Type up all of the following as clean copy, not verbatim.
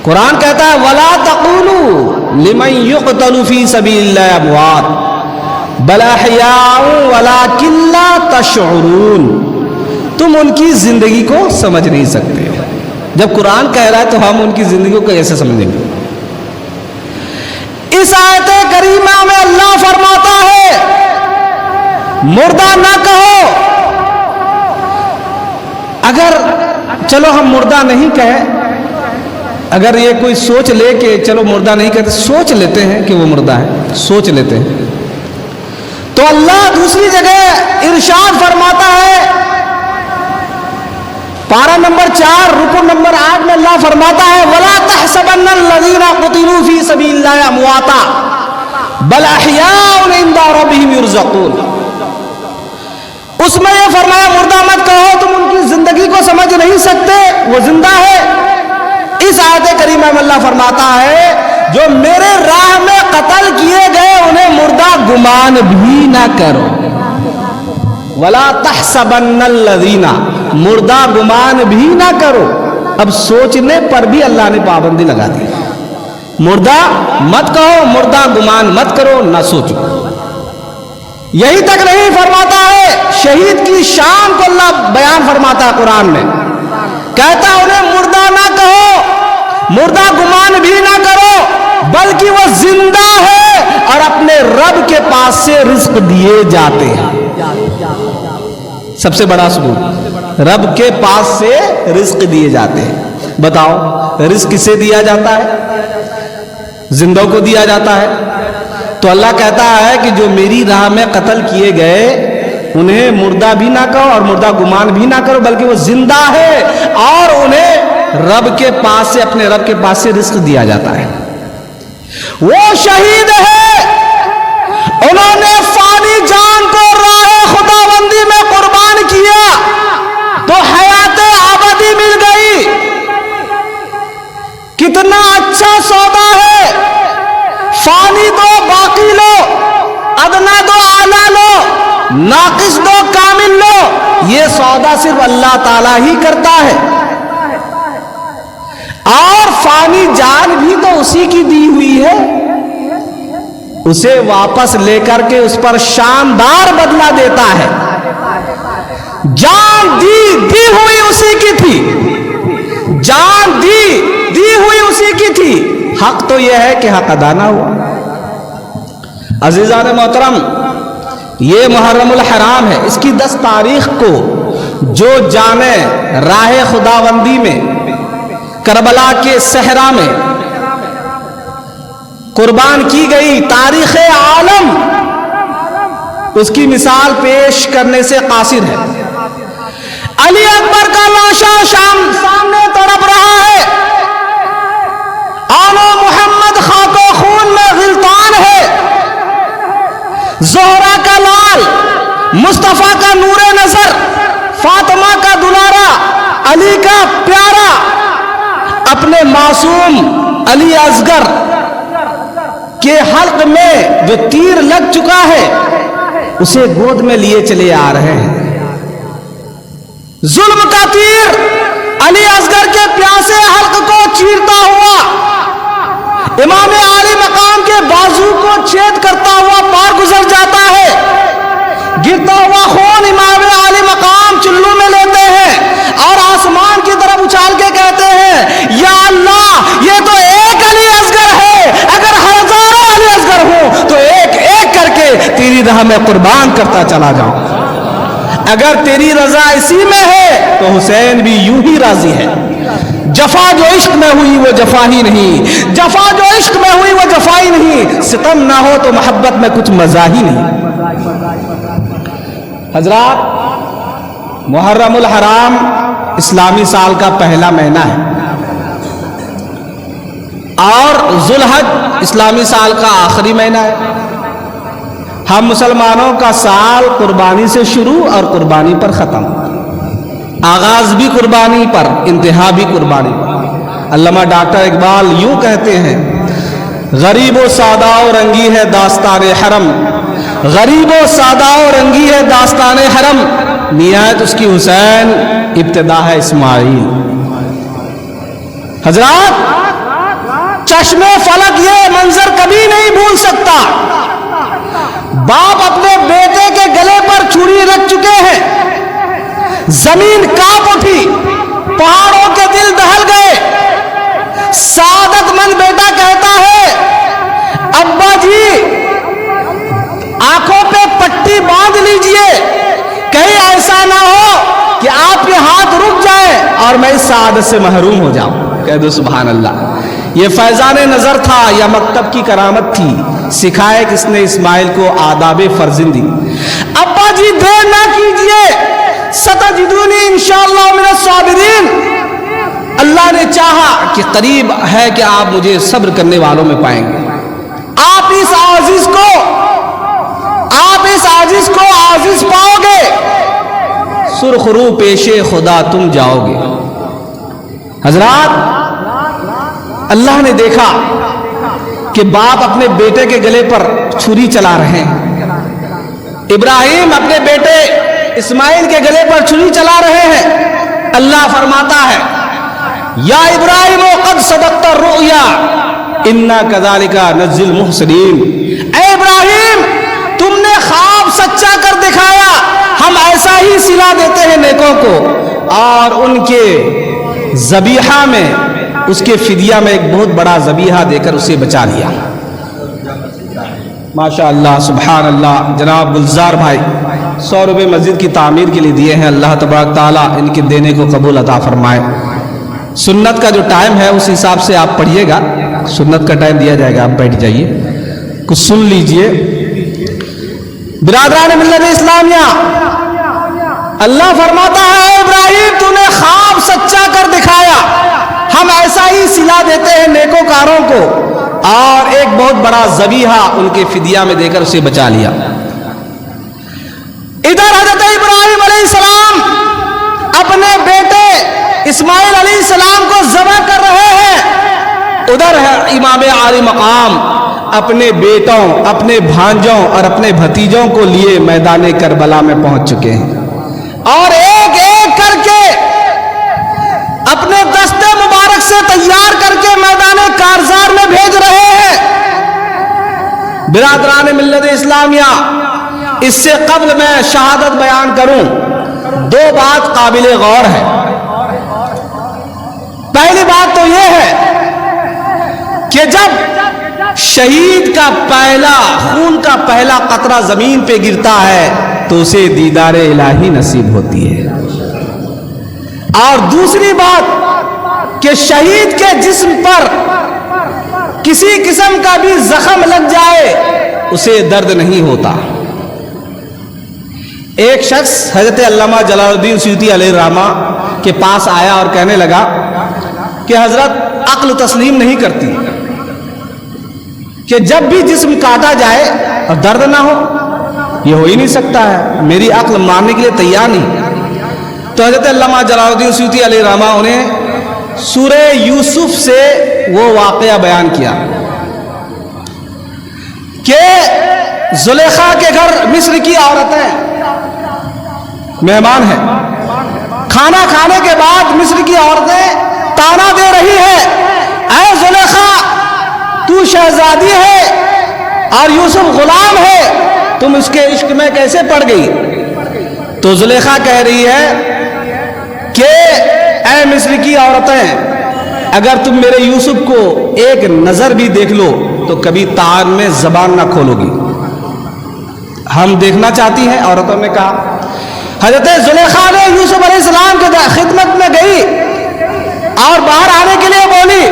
قرآن کہتا ہے وَلَا تَقُولُوا لِمَنْ يُقْتَلُ فِي سَبِيلِ اللَّهِ أَمْوَاتٌ بَلْ أَحْيَاءٌ وَلَكِنْ لَا تَشْعُرُونَ. تم ان کی زندگی کو سمجھ نہیں سکتے. جب قرآن کہہ رہا ہے تو ہم ان کی زندگی کو کیسے سمجھیں گے؟ اس آیت کریمہ میں اللہ فرماتا ہے مردہ نہ کہو. اگر چلو ہم مردہ نہیں کہیں، اگر یہ کوئی سوچ لے کہ چلو مردہ نہیں کہتے، سوچ لیتے ہیں کہ وہ مردہ ہے، سوچ لیتے ہیں، تو اللہ دوسری جگہ ارشاد فرماتا ہے پارہ نمبر 4 رکو نمبر 8 میں اللہ فرماتا ہے وَلَا تَحْسَبَنَّ الَّذِينَ قُتِلُوا فِي سَبِيلِ اللَّهِ أَمْوَاتًا بَلْ أَحْيَاءٌ عِندَ رَبِّهِمْ يُرْزَقُونَ. اس میں یہ فرمایا مردہ مت کہو، تم ان کی زندگی کو سمجھ نہیں سکتے، وہ زندہ ہے. اس آیت کریمہ میں اللہ فرماتا ہے جو میرے راہ میں قتل کیے گئے انہیں مردہ گمان بھی نہ کرو. وَلَا تَحْسَبَنَّ الَّذِينَ، مردہ گمان بھی نہ کرو. اب سوچنے پر بھی اللہ نے پابندی لگا دی. مردہ مت کہو، مردہ گمان مت کرو، نہ سوچو. یہی تک نہیں فرماتا ہے شہید کی شان کو اللہ بیان فرماتا ہے قرآن میں، کہتا ہے انہیں مردہ نہ کہو، مردہ گمان بھی نہ کرو، بلکہ وہ زندہ ہے اور اپنے رب کے پاس سے رزق دیے جاتے ہیں. سب سے بڑا ثبوت، رب کے پاس سے رزق دیے جاتے ہیں. بتاؤ رزق کسے دیا جاتا ہے؟ زندوں کو دیا جاتا ہے. تو اللہ کہتا ہے کہ جو میری راہ میں قتل کیے گئے انہیں مردہ بھی نہ کہو اور مردہ گمان بھی نہ کرو، بلکہ وہ زندہ ہے اور انہیں رب کے پاس سے، اپنے رب کے پاس سے رزق دیا جاتا ہے. وہ شہید ہے، انہوں نے فانی جان کو راہ خداوندی میں قربان کیا تو حیات ابدی مل گئی. کتنا اچھا سودا ہے. فانی دو باقی لو، ادنا دو اعلیٰ لو، ناقص دو کامل لو. یہ سودا صرف اللہ تعالیٰ ہی کرتا ہے. اور فانی جان بھی تو اسی کی دی ہوئی ہے، اسے واپس لے کر کے اس پر شاندار بدلہ دیتا ہے. جان دی ہوئی اسی کی تھی، جان دی ہوئی اسی کی تھی. حق تو یہ ہے کہ حق ادا نہ ہوا. عزیزان محترم، یہ محرم الحرام ہے. اس کی 10 تاریخ کو جو جانے راہ خداوندی میں کربلا کے صحرا میں قربان کی گئی، تاریخ عالم اس کی مثال پیش کرنے سے قاصر ہے. علی اکبر کا لاشا سامنے تڑپ رہا ہے، آنو محمد خاک و خون میں غلطان ہے، زہرا کا لال، مصطفیٰ کا نور نظر، فاطمہ کا دلارا، علی کا پیارا، اپنے معصوم علی اصغر کے حلق میں جو تیر لگ چکا ہے اسے گود میں لیے چلے آ رہے ہیں. ظلم کا تیر علی اصغر کے پیاسے حلق کو چیرتا ہوا امام عالی مقام کے بازو کو چھید کرتا ہوا پار گزر جاتا ہے. گرتا ہوا خون امام عالی مقام چلو میں لیتے ہیں اور آسمان کی طرف اچھال کے کہتے ہیں یا اللہ یہ تو ایک علی اصغر ہے، اگر ہزاروں علی اصغر ہوں تو ایک ایک کر کے تیری راہ میں قربان کرتا چلا جاؤں. اگر تیری رضا اسی میں ہے تو حسین بھی یوں ہی راضی ہے. جفا جو عشق میں ہوئی وہ جفا ہی نہیں، جفا جو عشق میں ہوئی وہ جفا ہی نہیں، ستم نہ ہو تو محبت میں کچھ مزہ ہی نہیں. حضرات، محرم الحرام اسلامی سال کا پہلا مہینہ ہے اور ذوالحج اسلامی سال کا آخری مہینہ ہے. ہم مسلمانوں کا سال قربانی سے شروع اور قربانی پر ختم، آغاز بھی قربانی پر، انتہا بھی قربانی پر. علامہ ڈاکٹر اقبال یوں کہتے ہیں غریب و سادہ و رنگی ہے داستان حرم، غریب و سادہ و رنگی ہے داستان حرم، نہایت اس کی حسین ابتدا ہے اسماعیل. حضرات، چشمے فلک یہ منظر کبھی نہیں بھول سکتا. باپ اپنے بیٹے کے گلے پر چھری رکھ چکے ہیں. زمین کانپ اٹھی, پہاڑوں کے دل دہل گئے. سعادت مند بیٹا کہتا ہے ابا جی آنکھوں پہ پٹی باندھ لیجئے, کہیں ایسا نہ ہو کہ آپ کے ہاتھ رک جائے اور میں اس سعادت سے محروم ہو جاؤں. کہہ دو سبحان اللہ. یہ فیضان نظر تھا یا مکتب کی کرامت تھی؟ سکھائے کس نے اسماعیل کو آداب فرزندی. ابا جی دیر نہ کیجئے, ستجدونی انشاءاللہ من الصابرین. اللہ نے چاہا کہ قریب ہے کہ آپ مجھے صبر کرنے والوں میں پائیں گے. آپ اس عاجز کو عاجز پاؤ گے, سرخ رو پیش خدا تم جاؤ گے. حضرات, اللہ نے دیکھا کہ باپ اپنے بیٹے کے گلے پر چھری چلا رہے ہیں. ابراہیم اپنے بیٹے اسماعیل کے گلے پر چھری چلا رہے ہیں. اللہ فرماتا ہے یا ابراہیم قد صدقت الرؤیا انا کذالک نجزی المحسنین. اے ابراہیم تم نے خواب سچا کر دکھایا, ہم ایسا ہی صلہ دیتے ہیں نیکوں کو. اور ان کے ذبیحہ میں, اس کے فدیہ میں ایک بہت بڑا ذبیحہ دے کر اسے بچا لیا. ماشاء اللہ سبحان اللہ. جناب گلزار بھائی 100 روپے مسجد کی تعمیر کے لیے دیے ہیں. اللہ تبارک تعالیٰ ان کے دینے کو قبول عطا فرمائے. سنت کا جو ٹائم ہے اس حساب سے آپ پڑھیے گا. سنت کا ٹائم دیا جائے گا, آپ بیٹھ جائیے, کچھ سن لیجئے. برادران ملت اسلامیہ, اللہ فرماتا ہے ابراہیم تو نے خواب سچا کر دکھایا, ہم ایسا ہی صلہ دیتے ہیں نیکوکاروں کو. اور ایک بہت بڑا ذبیحہ ان کے فدیہ میں دے کر اسے بچا لیا. ادھر حضرت ابراہیم علیہ السلام اپنے بیٹے اسماعیل علیہ السلام کو ذبح کر رہے ہیں. ادھر ہے امام عالی مقام اپنے بیٹوں, اپنے بھانجوں اور اپنے بھتیجوں کو لیے میدان کربلا میں پہنچ چکے ہیں. اور ایک ایک کر کے اپنے دستے مبارک سے تیار کر کے میدان کارزار میں بھیج رہے ہیں. برادران ملت اسلامیہ, اس سے قبل میں شہادت بیان کروں, 2 بات قابل غور ہے. پہلی بات تو یہ ہے کہ جب شہید کا پہلا خون کا پہلا قطرہ زمین پہ گرتا ہے تو اسے دیدار الہی نصیب ہوتی ہے. اور دوسری بات کہ شہید کے جسم پر کسی قسم کا بھی زخم لگ جائے اسے درد نہیں ہوتا. ایک شخص حضرت علامہ جلال الدین سیوطی علیہ الرحمہ کے پاس آیا اور کہنے لگا کہ حضرت عقل تسلیم نہیں کرتی کہ جب بھی جسم کاٹا جائے اور درد نہ ہو, یہ ہو ہی نہیں سکتا ہے, میری عقل ماننے کے لیے تیار نہیں. تو حضرت علامہ جلال الدین سیوطی علیہ الرحمہ انہیں سورہ یوسف سے وہ واقعہ بیان کیا کہ زلیخا کے گھر مصر کی عورتیں مہمان ہیں. کھانا کھانے کے بعد مصر کی عورتیں تانا دے رہی ہے, اے زلیخا تو شہزادی ہے اور یوسف غلام ہے, تم اس کے عشق میں کیسے پڑ گئی؟ تو زلیخا کہہ رہی ہے کہ اے مصر کی عورتیں, اگر تم میرے یوسف کو ایک نظر بھی دیکھ لو تو کبھی تان میں زبان نہ کھولو گی. ہم دیکھنا چاہتی ہیں, عورتوں نے کہا. حضرت زلیخا نے یوسف علیہ السلام کے خدمت میں گئی اور باہر آنے کے لیے بولی.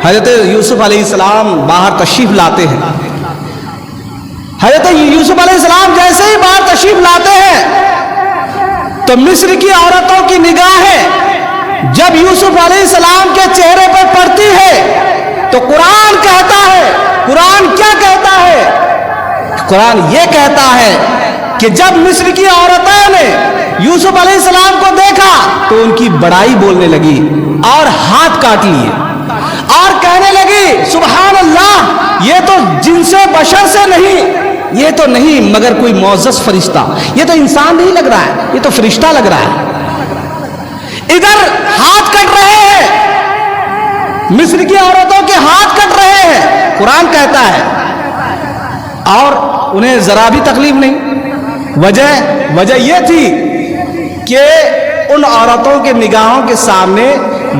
حضرت یوسف علیہ السلام باہر تشریف لاتے ہیں. حضرت یوسف علیہ السلام جیسے ہی باہر تشریف لاتے ہیں تو مصر کی عورتوں کی نگاہیں جب یوسف علیہ السلام کے چہرے پر پڑتی ہے تو قرآن کہتا ہے, قرآن کیا کہتا ہے؟ قرآن یہ کہتا ہے کہ جب مصر کی عورتوں نے یوسف علیہ السلام کو دیکھا تو ان کی بڑائی بولنے لگی اور ہاتھ کاٹ لیے اور کہنے لگی سبحان اللہ, یہ تو جنس بشر سے نہیں, یہ تو نہیں مگر کوئی معزز فرشتہ, یہ تو انسان نہیں لگ رہا ہے, یہ تو فرشتہ لگ رہا ہے. ادھر ہاتھ کٹ رہے ہیں مصر کی عورتوں کے ہاتھ کٹ رہے ہیں، قرآن کہتا ہے، اور انہیں ذرا بھی تکلیف نہیں۔ وجہ یہ تھی کہ ان عورتوں کے نگاہوں کے سامنے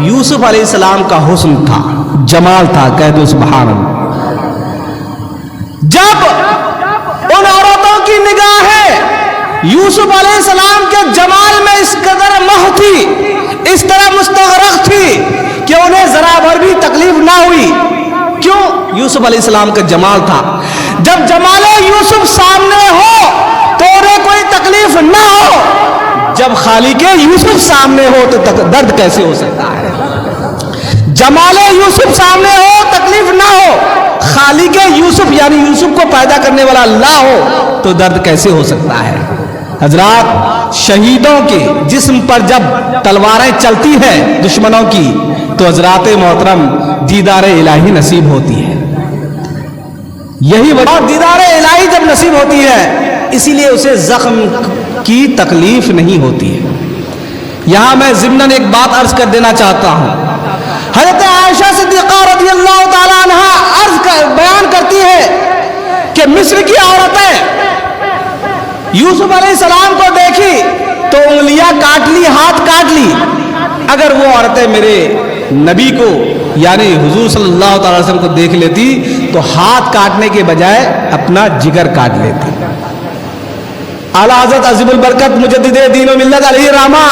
یوسف علیہ السلام کا حسن تھا، جمال تھا، کہہ دو سبحان اللہ۔ جب ان عورتوں کی نگاہیں یوسف علیہ السلام کے جمال میں اس قدر مہو تھی، اس طرح مستغرق تھی کہ انہیں ذرا بھر بھی تکلیف نہ ہوئی۔ کیوں؟ یوسف علیہ السلام کا جمال تھا۔ جب جمال یوسف سامنے ہو تو انہیں کوئی تکلیف نہ ہو، جب خالق یوسف سامنے ہو تو درد کیسے ہو سکتا ہے؟ جمال یوسف سامنے ہو تکلیف نہ ہو، خالق یوسف یعنی یوسف کو پیدا کرنے والا اللہ ہو تو درد کیسے ہو سکتا ہے؟ حضرات، شہیدوں کے جسم پر جب تلواریں چلتی ہیں دشمنوں کی تو حضرات محترم دیدار الہی نصیب ہوتی ہے۔ یہی وجہ، دیدار الہی جب نصیب ہوتی ہے اسی لیے اسے زخم کی تکلیف نہیں ہوتی ہے۔ یہاں میں ضمناً ایک بات عرض کر دینا چاہتا ہوں۔ حضرت عائشہ صدیقہ رضی اللہ تعالیٰ عنہا بیان کرتی ہے کہ مصر کی عورتیں یوسف علیہ السلام کو دیکھی تو انگلیاں کاٹ لی، ہاتھ کاٹ لی۔ اگر وہ عورتیں میرے نبی کو یعنی حضور صلی اللہ تعالی وسلم کو دیکھ لیتی تو ہاتھ کاٹنے کے بجائے اپنا جگر کاٹ لیتی۔ اعلیٰ حضرت عظیم البرکت مجدد دین و ملت علیہ الرحمہ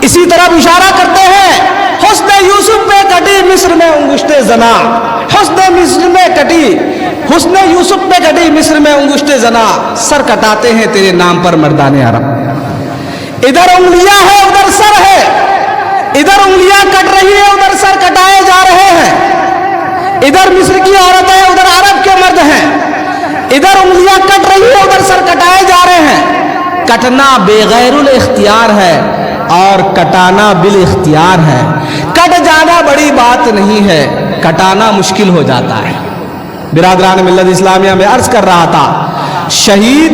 اسی طرح اشارہ کرتے ہیں، حسن یوسف پہ کٹی مصر میں انگشت زنا، حسن یوسف پہ کٹی مصر میں انگشت زنا، سر کٹاتے ہیں تیرے نام پر مردان عرب۔ ادھر انگلیاں ہے ادھر سر ہے، ادھر انگلیاں کٹ رہی ہے ادھر سر کٹائے جا رہے ہیں، ادھر مصر کی عورت ہے ادھر عرب کے مرد ہیں، ادھر انگلیاں کٹ رہی ہے ادھر سر کٹائے جا رہے ہیں۔ کٹنا بغیر الاختیار ہے اور کٹانا بالاختیار ہے۔ کٹ جانا بڑی بات نہیں ہے، کٹانا مشکل ہو جاتا ہے۔ برادران ملت اسلامیہ میں عرض کر رہا تھا، شہید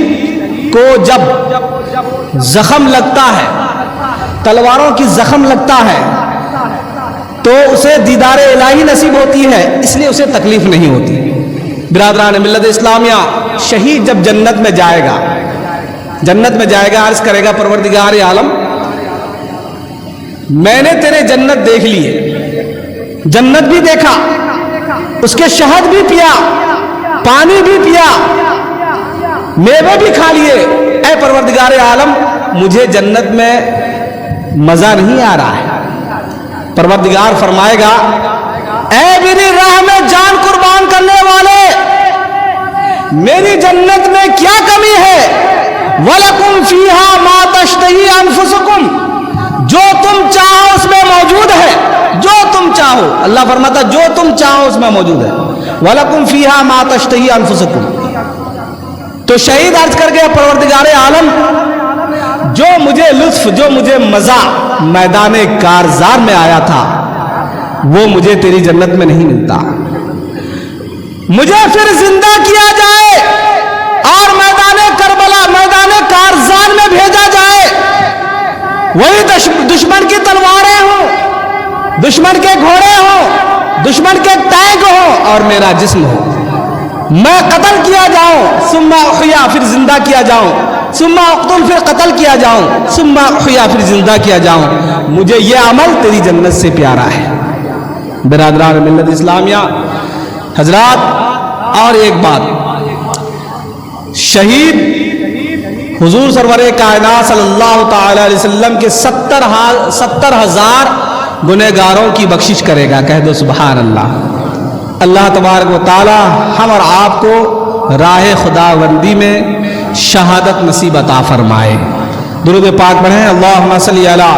کو جب زخم لگتا ہے، تلواروں کی زخم لگتا ہے تو اسے دیدار الہی نصیب ہوتی ہے، اس لیے اسے تکلیف نہیں ہوتی۔ برادران ملت اسلامیہ، شہید جب جنت میں جائے گا، جنت میں جائے گا، عرض کرے گا پروردگار عالم میں نے تیرے جنت دیکھ لی ہے، جنت بھی دیکھا، اس کے شہد بھی پیا، پانی بھی پیا، میوے بھی کھا لیے، اے پروردگار عالم مجھے جنت میں مزہ نہیں آ رہا ہے۔ پروردگار فرمائے گا، اے میری راہ میں جان قربان کرنے والے، میری جنت میں کیا کمی ہے؟ وَلَكُمْ فِيهَا مَا تَشْتَهِي أَنفُسُكُمْ، جو تم چاہو اس میں موجود ہے، جو تم چاہو، اللہ فرماتا جو تم چاہو اس میں موجود ہے۔ وَلَكُمْ فِيهَا مَا تَشْتَهِي أَنفُسُكُمْ، تو شہید عرض کر گیا پروردگار عالم جو مجھے لطف، جو مجھے مزہ میدان کارزار میں آیا تھا وہ مجھے تیری جنت میں نہیں ملتا، مجھے پھر زندہ کیا جائے اور میدان کربلا، میدان کارزان میں بھیجا جائے، وہی دشمن کی تلواریں ہوں، دشمن کے گھوڑے ہوں، دشمن کے ٹینک ہوں اور میرا جسم ہو، میں قتل کیا جاؤں، ثم احیا، پھر زندہ کیا جاؤں، ثم اقتل، پھر قتل کیا جاؤں، ثم احیا، پھر زندہ کیا جاؤں، مجھے یہ عمل تیری جنت سے پیارا ہے۔ برادران ملت اسلامیہ، حضرات اور ایک بات، شہید حضور سرور کائنات صلی اللہ تعالی علیہ وسلم کے 70,000 گنہگاروں کی بخشش کرے گا، کہہ دو سبحان اللہ۔ اللہ تبارک و تعالی ہم اور آپ کو راہ خداوندی میں شہادت نصیب عطا فرمائے۔ درود پاک پڑھیں، اللہم صلی علی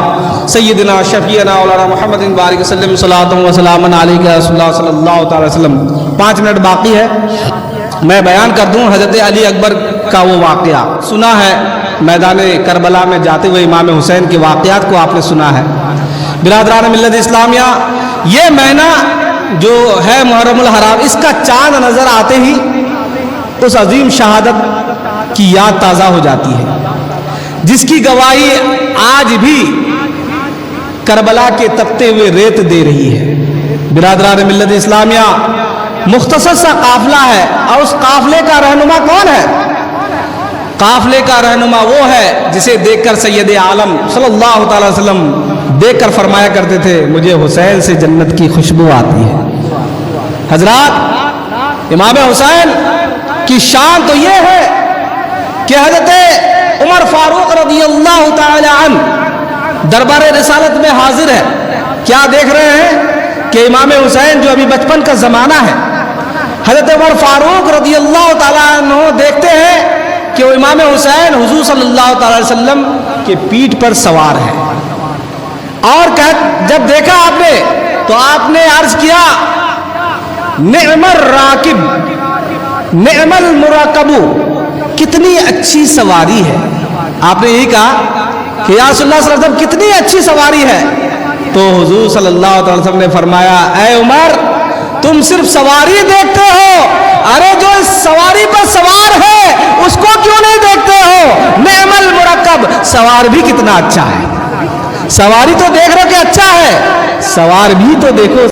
سیدنا شفیعنا مولانا محمد بارک وسلم، صلاۃ و سلام علیک یا رسول اللہ صلی اللہ تعالی وسلم۔ 5 منٹ باقی ہے، میں بیان کر دوں حضرت علی اکبر کا وہ واقعہ سنا ہے، میدان کربلا میں جاتے ہوئے امام حسین کے واقعات کو آپ نے سنا ہے۔ برادران ملت اسلامیہ، یہ مہینہ جو ہے محرم الحرام، اس کا چاند نظر آتے ہی اس عظیم شہادت کی یاد تازہ ہو جاتی ہے، جس کی گواہی آج بھی کربلا کے تپتے ہوئے ریت دے رہی ہے۔ برادران ملت اسلامیہ، مختصر سا قافلہ ہے، اور اس قافلے کا رہنما کون ہے؟ قافلے کا رہنما وہ ہے جسے دیکھ کر سید عالم صلی اللہ تعالی وسلم دیکھ کر فرمایا کرتے تھے مجھے حسین سے جنت کی خوشبو آتی ہے۔ حضرات، امام حسین کی شان تو یہ ہے کہ حضرت عمر فاروق رضی اللہ تعالی عنہ دربار رسالت میں حاضر ہے۔ کیا دیکھ رہے ہیں کہ امام حسین جو ابھی بچپن کا زمانہ ہے، حضرت عمر فاروق رضی اللہ تعالیٰ عنہ دیکھتے ہیں کہ وہ امام حسین حضور صلی اللہ تعالی وسلم کے پیٹھ پر سوار ہے، اور جب دیکھا آپ نے تو آپ نے عرض کیا نعم الراکب نعم المراکب، کتنی اچھی سواری ہے۔ آپ نے یہی کہا کہ یا رسول اللہ صلی اللہ علیہ وسلم کتنی اچھی سواری ہے، تو حضور صلی اللہ علیہ وسلم نے فرمایا اے عمر تم صرف سواری دیکھتے ہو، ارے جو اس سواری پر سوار ہے اس کو کیوں نہیں دیکھتے ہو؟ نعم المرکب، سوار بھی کتنا اچھا ہے۔ سواری تو دیکھ رہے کہ اچھا ہے، سوار بھی تو دیکھو